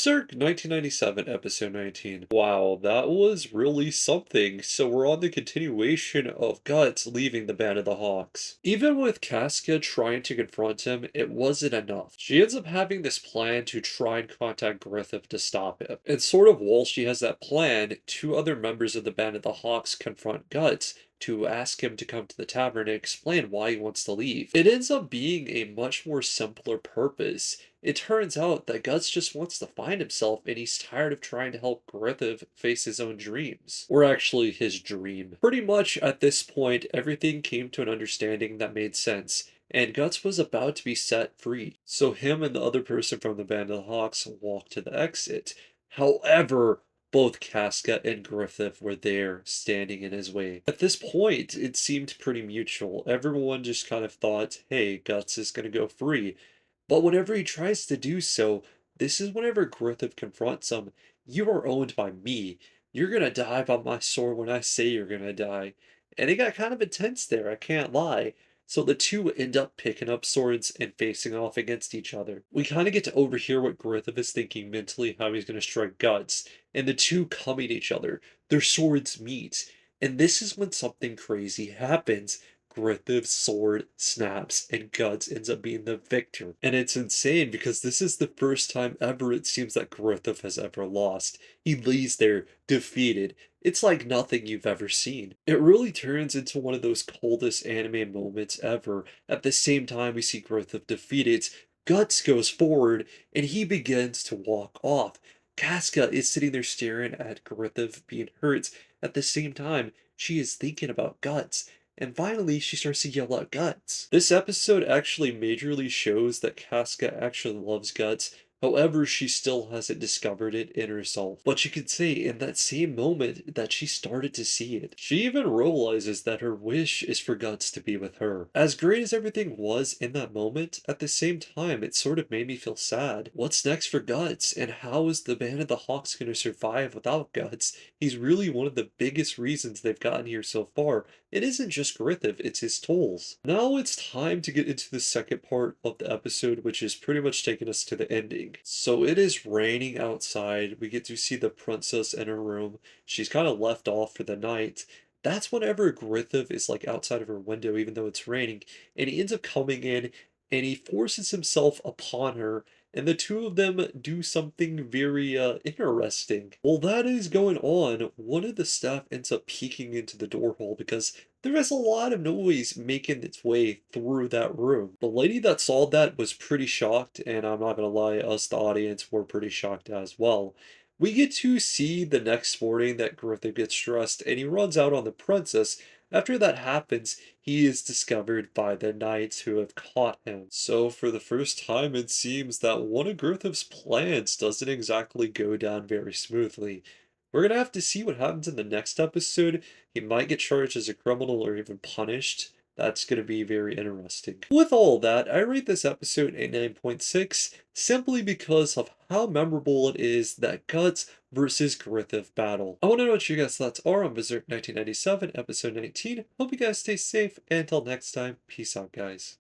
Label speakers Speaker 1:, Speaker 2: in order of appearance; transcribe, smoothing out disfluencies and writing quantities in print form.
Speaker 1: Berserk 1997, episode 19. Wow, that was really something. So we're on the continuation of Guts leaving the Band of the Hawks. Even with Casca trying to confront him, it wasn't enough. She ends up having this plan to try and contact Griffith to stop him. And sort of while she has that plan, two other members of the Band of the Hawks confront Guts to ask him to come to the tavern and explain why he wants to leave. It ends up being a much more simpler purpose. It turns out that Guts just wants to find himself and he's tired of trying to help Griffith face his own dreams. Or actually, his dream. Pretty much at this point, everything came to an understanding that made sense, and Guts was about to be set free. So him and the other person from the Band of the Hawks walked to the exit. However, both Casca and Griffith were there, standing in his way. At this point, it seemed pretty mutual. Everyone just kind of thought, hey, Guts is gonna go free. But whenever he tries to do so, this is whenever Griffith confronts him. You are owned by me. You're gonna die by my sword when I say you're gonna die. And it got kind of intense there, I can't lie. So the two end up picking up swords and facing off against each other. We kind of get to overhear what Griffith is thinking mentally, how he's going to strike Guts, and the two come at each other. Their swords meet. And this is when something crazy happens. Griffith's sword snaps and Guts ends up being the victor. And it's insane because this is the first time ever it seems that Griffith has ever lost. He lays there, defeated. It's like nothing you've ever seen. It really turns into one of those coldest anime moments ever. At the same time we see Griffith defeated, Guts goes forward and he begins to walk off. Casca is sitting there staring at Griffith being hurt. At the same time, she is thinking about Guts. And finally, she starts to yell out Guts. This episode actually majorly shows that Casca actually loves Guts. However, she still hasn't discovered it in herself. But you could say in that same moment that she started to see it. She even realizes that her wish is for Guts to be with her. As great as everything was in that moment, at the same time, it sort of made me feel sad. What's next for Guts? And how is the Band of the Hawks going to survive without Guts? He's really one of the biggest reasons they've gotten here so far. It isn't just Griffith, it's his tolls. Now it's time to get into the second part of the episode, which is pretty much taking us to the ending. So it is raining outside. We get to see the princess in her room. She's kind of left off for the night. That's whenever Griffith is like outside of her window, even though it's raining, and he ends up coming in and he forces himself upon her. And the two of them do something very interesting. While that is going on, one of the staff ends up peeking into the door hole because there is a lot of noise making its way through that room. The lady that saw that was pretty shocked, and I'm not gonna lie, us, the audience, were pretty shocked as well. We get to see the next morning that Griffith gets dressed and he runs out on the princess. After that happens, he is discovered by the knights who have caught him. So for the first time, it seems that one of Griffith's plans doesn't exactly go down very smoothly. We're gonna have to see what happens in the next episode. He might get charged as a criminal or even punished. That's going to be very interesting. With all that, I rate this episode a 9.6 simply because of how memorable it is that Guts versus Griffith battle. I want to know what your guys' thoughts are on Berserk 1997, episode 19. Hope you guys stay safe, and until next time, peace out, guys.